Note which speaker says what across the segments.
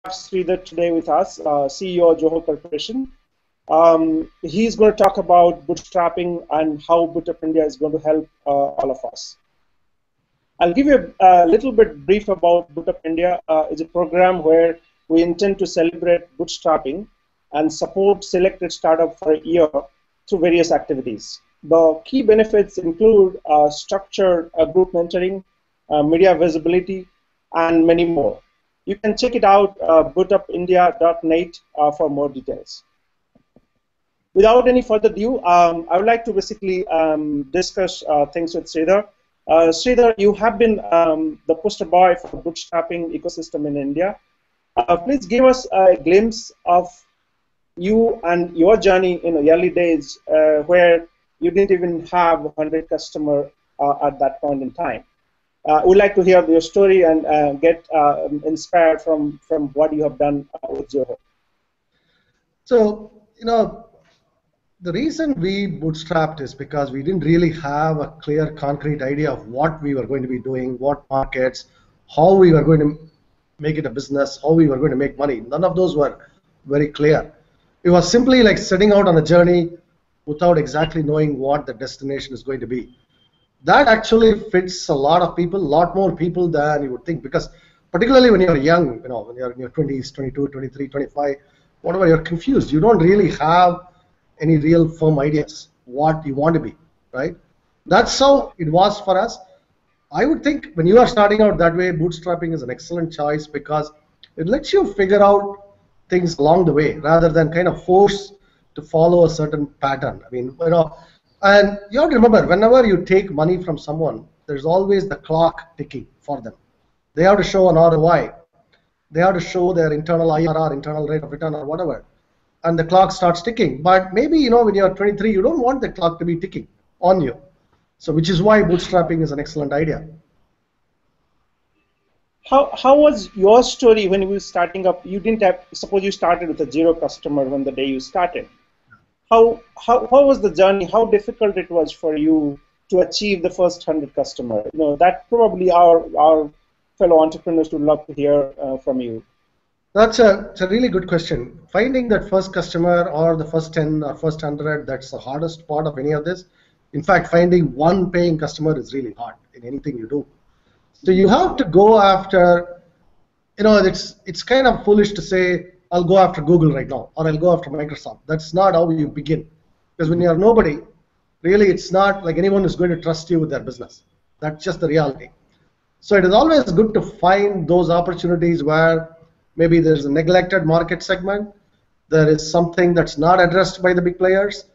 Speaker 1: Sridhar today with us, CEO of ZOHO Corporation. He's going to talk about bootstrapping and how Bootstrap India is going to help all of us. I'll give you a little bit brief about Bootstrap India. It's a program where we intend to celebrate bootstrapping and support selected startups for a year through various activities. The key benefits include structured group mentoring, media visibility, and many more. You can check it out, bootstrapindia.net for more details. Without any further ado, I would like to basically discuss things with Sridhar. Sridhar, you have been the poster boy for the bootstrapping ecosystem in India. Please give us a glimpse of you and your journey in the early days where you didn't even have 100 customers at that point in time. We'd like to hear your story and get inspired from what you have done with Zoho.
Speaker 2: So, the reason we bootstrapped is because we didn't really have a clear, concrete idea of what we were going to be doing, what markets, how we were going to make it a business, how we were going to make money. None of those were very clear. It was simply like setting out on a journey without exactly knowing what the destination is going to be. That actually fits a lot of people, a lot more people than you would think, because particularly when you're young, when you're in your 20s, 22, 23, 25, whatever, you're confused. You don't really have any real firm ideas what you want to be, right? That's how it was for us. I would think when you are starting out that way, bootstrapping is an excellent choice because it lets you figure out things along the way rather than kind of force to follow a certain pattern. I mean, and you have to remember, whenever you take money from someone, there's always the clock ticking for them. They have to show an ROI. They have to show their internal IRR, internal rate of return, or whatever. And the clock starts ticking. But maybe, when you're 23, you don't want the clock to be ticking on you. So, which is why bootstrapping is an excellent idea.
Speaker 1: How was your story when you were starting up? You didn't have, suppose you started with a 0 customer when the day you started. How was the journey? How difficult it was for you to achieve the first 100 customers? That probably our fellow entrepreneurs would love to hear from you.
Speaker 2: It's a really good question. Finding that first customer or the first 10 or first 100, that's the hardest part of any of this. In fact, finding one paying customer is really hard in anything you do. So you have to go after, it's kind of foolish to say, I'll go after Google right now, or I'll go after Microsoft. That's not how you begin. Because when you're nobody, really it's not like anyone is going to trust you with their business. That's just the reality. So it is always good to find those opportunities where maybe there's a neglected market segment, there is something that's not addressed by the big players,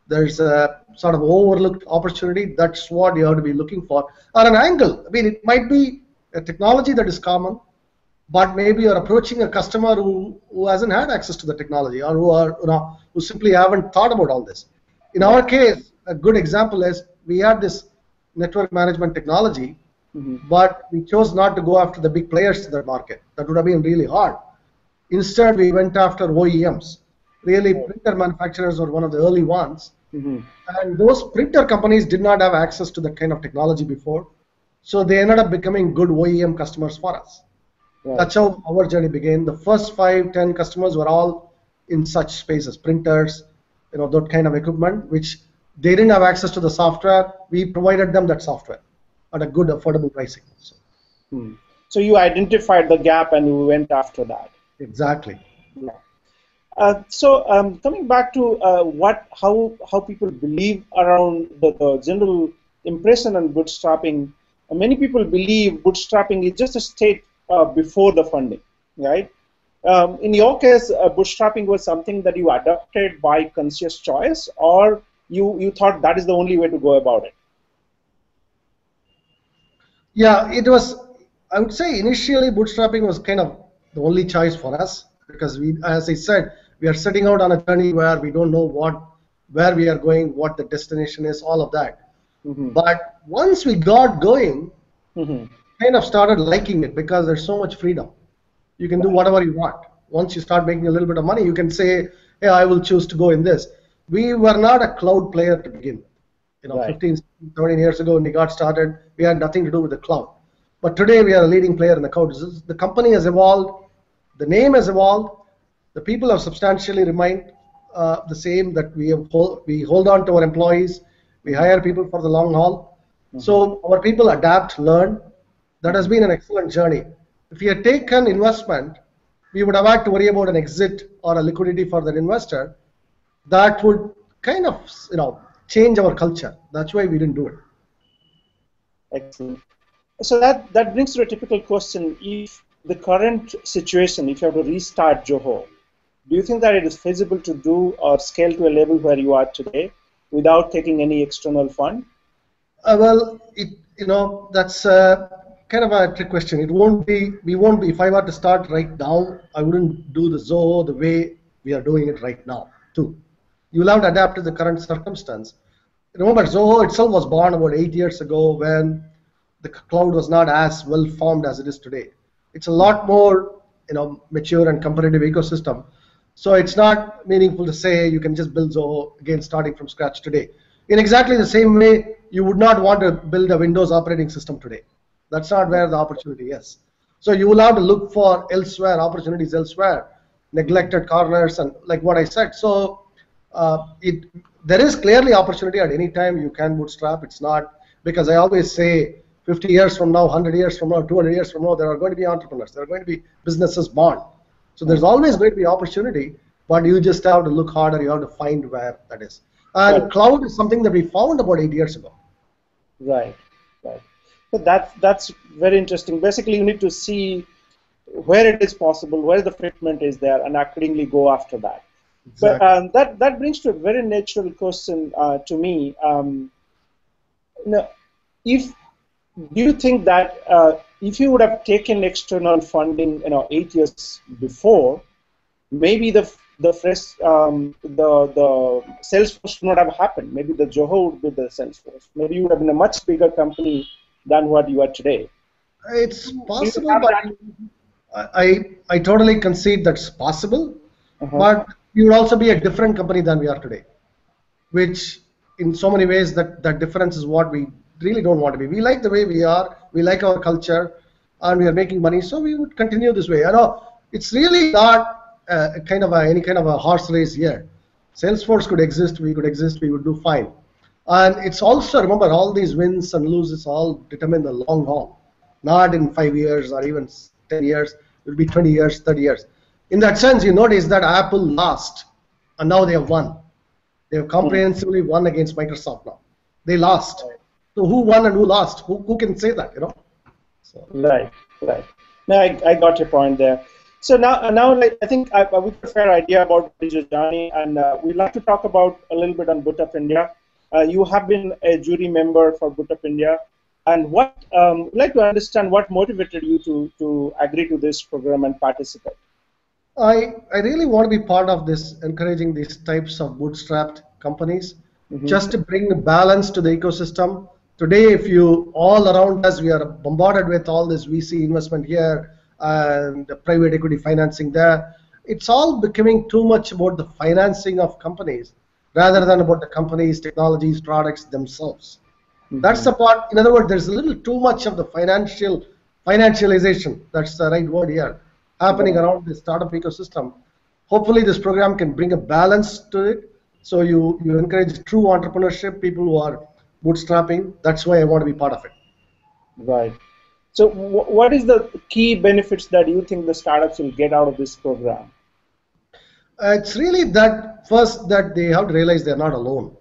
Speaker 2: there's a sort of overlooked opportunity. That's what you have to be looking for. Or an angle. I mean, it might be a technology that is common, but maybe you're approaching a customer who hasn't had access to the technology, or who simply haven't thought about all this. In our case, a good example is we had this network management technology, but we chose not to go after the big players in the market. That would have been really hard. Instead, we went after OEMs. Really, printer manufacturers were one of the early ones. And those printer companies did not have access to that kind of technology before. So they ended up becoming good OEM customers for us. Right. That's how our journey began. The first 5-10 customers were all in such spaces, printers, that kind of equipment, which they didn't have access to the software. We provided them that software at a good, affordable pricing.
Speaker 1: So you identified the gap and you went after that.
Speaker 2: Exactly.
Speaker 1: Yeah. So coming back to how people believe around the general impression on bootstrapping, many people believe bootstrapping is just a state before the funding, right? In your case, bootstrapping was something that you adopted by conscious choice, or you thought that is the only way to go about it?
Speaker 2: Yeah, it was. I would say initially bootstrapping was kind of the only choice for us because as I said, we are setting out on a journey where we don't know where we are going, what the destination is, all of that. But once we got going, kind of started liking it because there's so much freedom. You can do whatever you want. Once you start making a little bit of money, you can say, hey, I will choose to go in this. We were not a cloud player to begin with. 15, 17 years ago when we got started, we had nothing to do with the cloud. But today we are a leading player in the cloud. The company has evolved The name has evolved. The people have substantially remained the same. That we hold on to our employees. We hire people for the long haul. So our people adapt, learn. That has been an excellent journey. If we had taken investment, we would have had to worry about an exit or a liquidity for that investor. That would kind of, change our culture. That's why we didn't do it.
Speaker 1: Excellent. So that brings to a typical question. If the current situation, if you have to restart Zoho, do you think that it is feasible to do or scale to a level where you are today without taking any external fund?
Speaker 2: Well, that's kind of a trick question. It won't be. We won't be. If I were to start right now, I wouldn't do the Zoho the way we are doing it right now. Too, you'll have to adapt to the current circumstance. Remember, Zoho itself was born about 8 years ago when the cloud was not as well formed as it is today. It's a lot more, mature and competitive ecosystem. So it's not meaningful to say you can just build Zoho again starting from scratch today. In exactly the same way, you would not want to build a Windows operating system today. That's not where the opportunity is. So you will have to look for opportunities elsewhere, neglected corners, and like what I said. So there is clearly opportunity at any time you can bootstrap. It's not, because I always say 50 years from now, 100 years from now, 200 years from now, there are going to be entrepreneurs. There are going to be businesses born. So there's always going to be opportunity, but you just have to look harder. You have to find where that is. And
Speaker 1: right.
Speaker 2: Cloud is something that we found about 8 years ago.
Speaker 1: Right. So that's very interesting. Basically, you need to see where it is possible, where the fitment is there, and accordingly go after that. Exactly. But that brings to a very natural question to me. Do you think that if you would have taken external funding, 8 years before, maybe the Salesforce would not have happened. Maybe the Zoho would be the Salesforce. Maybe you would have been a much bigger company than what you are today.
Speaker 2: It's possible, but I totally concede that's possible. But you would also be a different company than we are today, which in so many ways that difference is what we really don't want to be. We like the way we are. We like our culture, and we are making money, so we would continue this way. I know it's really not any kind of a horse race here. Salesforce could exist, we could exist, we would do fine. And it's also, remember, all these wins and losses all determine the long haul, not in 5 years or even 10 years. It will be 20 years, 30 years. In that sense, you notice that Apple lost, and now they have won. They have comprehensively won against Microsoft now. They lost. So who won and who lost? Who can say that, So.
Speaker 1: Right. No, I got your point there. So now, I think we have a fair idea about your journey, and we'd like to talk about a little bit on BootUp India. You have been a jury member for BootUp India, and we'd like to understand what motivated you to agree to this program and participate.
Speaker 2: I really want to be part of this, encouraging these types of bootstrapped companies, just to bring balance to the ecosystem. Today, if you all around us, we are bombarded with all this VC investment here and private equity financing there. It's all becoming too much about the financing of companies rather than about the companies, technologies, products themselves. That's the part. In other words, there's a little too much of the financialization. That's the right word here, happening around the startup ecosystem. Hopefully, this program can bring a balance to it. So you encourage true entrepreneurship, people who are bootstrapping. That's why I want to be part of it.
Speaker 1: Right. So what is the key benefits that you think the startups will get out of this program?
Speaker 2: It's really that first that they have to realize they're not alone.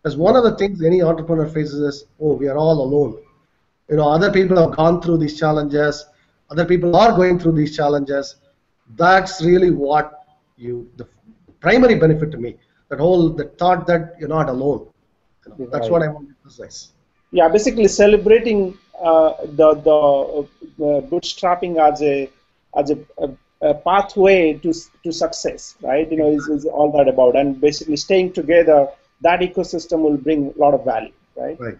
Speaker 2: Because one of the things any entrepreneur faces is, we are all alone. Other people have gone through these challenges. Other people are going through these challenges. That's really what the primary benefit to me. The thought that you're not alone. That's what I want to emphasize.
Speaker 1: Yeah, basically celebrating the bootstrapping as a pathway to success, right? Is all that about, and basically staying together. That ecosystem will bring a lot of value, right?
Speaker 2: Right.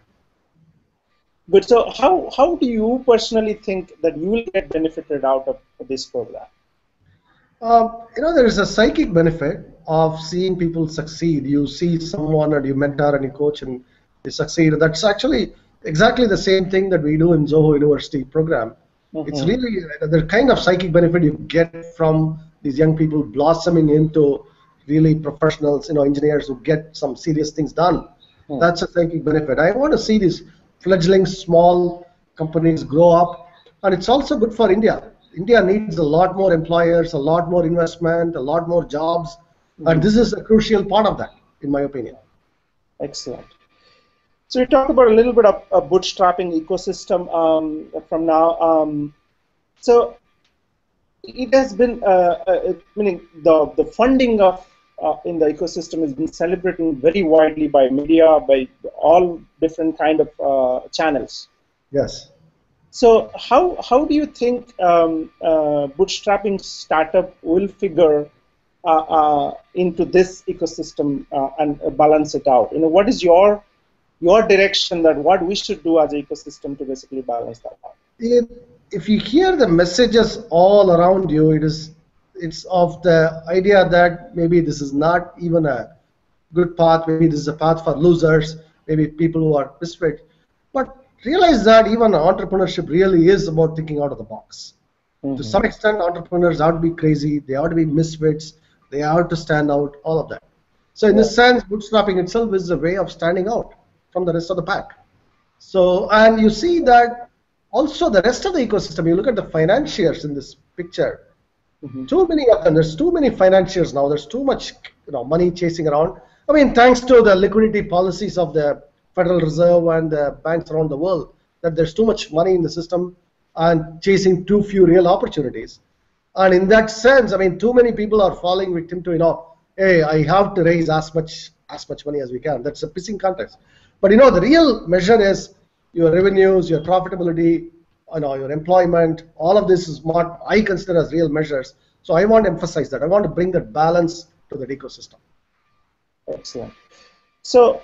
Speaker 1: But so how do you personally think that you will get benefited out of this program?
Speaker 2: There is a psychic benefit of seeing people succeed. You see someone and you mentor and you coach and they succeed. That's actually exactly the same thing that we do in Zoho University program. It's really the kind of psychic benefit you get from these young people blossoming into really professionals, engineers who get some serious things done. That's a psychic benefit. I want to see these fledgling small companies grow up, and it's also good for India. India needs a lot more employers, a lot more investment, a lot more jobs, and this is a crucial part of that, in my opinion.
Speaker 1: Excellent. So we talked about a little bit of a bootstrapping ecosystem from now. So it has been, meaning the funding of in the ecosystem has been celebrated very widely by media, by all different kind of channels.
Speaker 2: Yes.
Speaker 1: So how do you think bootstrapping startup will figure into this ecosystem and balance it out? What is your direction that what we should do as an ecosystem to basically balance that out?
Speaker 2: If you hear the messages all around you, it's of the idea that maybe this is not even a good path, maybe this is a path for losers, maybe people who are misfit. But realize that even entrepreneurship really is about thinking out of the box. To some extent, entrepreneurs ought to be crazy, they ought to be misfits, they ought to stand out, all of that. So in this sense, bootstrapping itself is a way of standing out from the rest of the pack. So, and you see that also the rest of the ecosystem, you look at the financiers in this picture, too many of them, there's too many financiers now, there's too much money chasing around. I mean, thanks to the liquidity policies of the Federal Reserve and the banks around the world, that there's too much money in the system and chasing too few real opportunities. And in that sense, I mean, too many people are falling victim to, hey, I have to raise as much money as we can. That's a pissing contest. But the real measure is your revenues, your profitability, your employment. All of this is what I consider as real measures. So I want to emphasize that. I want to bring that balance to the ecosystem.
Speaker 1: Excellent. So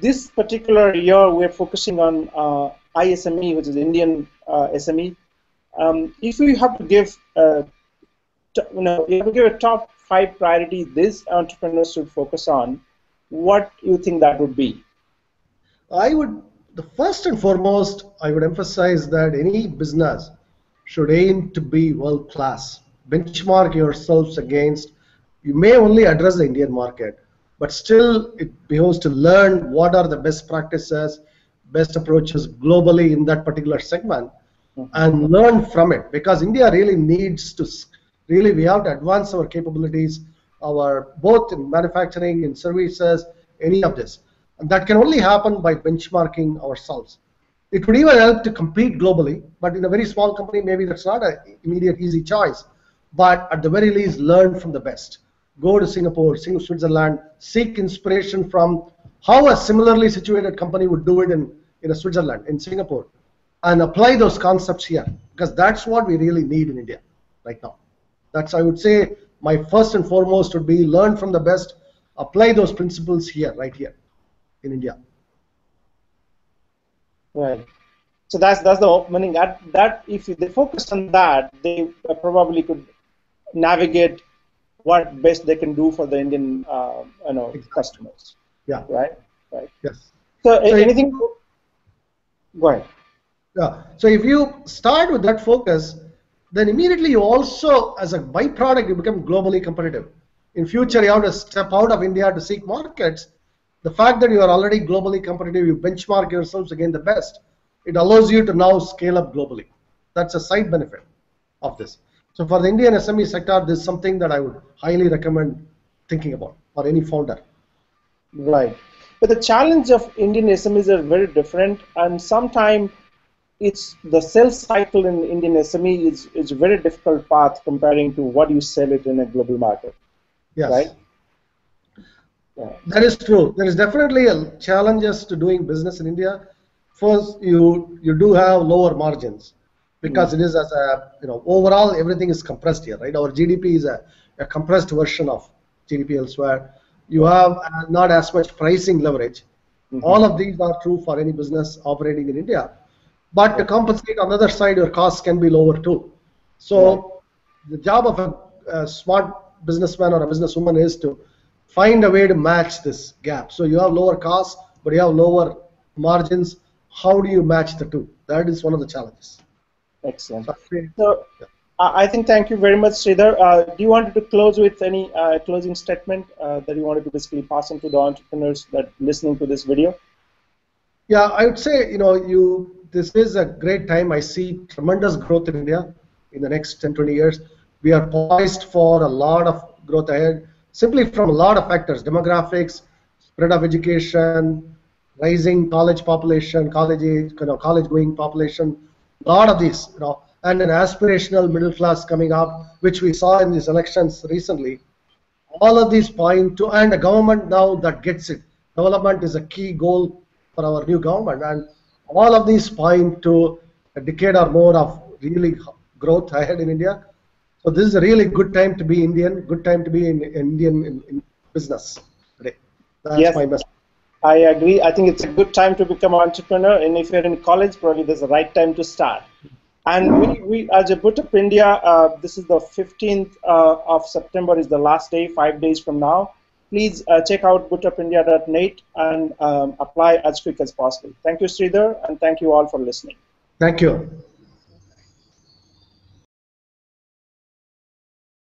Speaker 1: this particular year, we're focusing on ISME, which is Indian SME. If you have to give, you have to give a top 5 priority these entrepreneurs should focus on, what do you think that would be?
Speaker 2: The first and foremost, I would emphasize that any business should aim to be world class. Benchmark yourselves against, you may only address the Indian market, but still it behoves to learn what are the best practices, best approaches globally in that particular segment, and learn from it, because India really needs to, we have to advance our capabilities, both in manufacturing, in services, any of this. And that can only happen by benchmarking ourselves. It would even help to compete globally, but in a very small company, maybe that's not an immediate easy choice. But at the very least, learn from the best. Go to Singapore, Switzerland, seek inspiration from how a similarly situated company would do it in Switzerland, in Singapore, and apply those concepts here, because that's what we really need in India right now. That's, I would say, my first and foremost would be learn from the best, apply those principles here, right here in India.
Speaker 1: Right. So that's the opening. That if they focus on that, they probably could navigate what best they can do for the Indian customers.
Speaker 2: Yeah.
Speaker 1: Right. Right.
Speaker 2: Yes.
Speaker 1: So anything? Go ahead.
Speaker 2: Yeah. So if you start with that focus, then immediately you also, as a byproduct, you become globally competitive. In future, you have to step out of India to seek markets. The fact that you are already globally competitive, you benchmark yourselves against the best, it allows you to now scale up globally. That's a side benefit of this. So for the Indian SME sector, this is something that I would highly recommend thinking about for any founder.
Speaker 1: Right. But the challenge of Indian SMEs are very different, and sometimes it's the sales cycle in Indian SME is a very difficult path comparing to what you sell it in a global market.
Speaker 2: Yes.
Speaker 1: Right? Yeah.
Speaker 2: That is true. There is definitely challenges to doing business in India. First, you do have lower margins because it is as a overall everything is compressed here, right? Our GDP is a compressed version of GDP elsewhere. You have not as much pricing leverage. All of these are true for any business operating in India. But to compensate on the other side, your costs can be lower too. So the job of a smart businessman or a businesswoman is to find a way to match this gap. So you have lower costs, but you have lower margins. How do you match the two? That is one of the challenges.
Speaker 1: Excellent.
Speaker 2: So,
Speaker 1: So, I think thank you very much, Sridhar. Do you want to close with any closing statement that you wanted to basically pass on to the entrepreneurs that listening to this video?
Speaker 2: yeah, I would say, this is a great time. I see tremendous growth in India in the next 10, 20 years. We are poised for a lot of growth ahead, simply from a lot of factors: demographics, spread of education, rising college population, college age, college going population, a lot of these, and an aspirational middle class coming up, which we saw in these elections recently. All of these point to, and a government now that gets it. Development is a key goal for our new government, and all of these point to a decade or more of really growth ahead in India. So this is a really good time to be Indian, good time to be in Indian in business today. That's
Speaker 1: Yes,
Speaker 2: my message.
Speaker 1: I agree. I think it's a good time to become an entrepreneur, and if you're in college, probably there's the right time to start. And we as a Bootstrap India, this is the 15th of September is the last day, 5 days from now. Please check out bootstrapindia.net and apply as quick as possible. Thank you, Sridhar, and thank you all for listening.
Speaker 2: Thank you.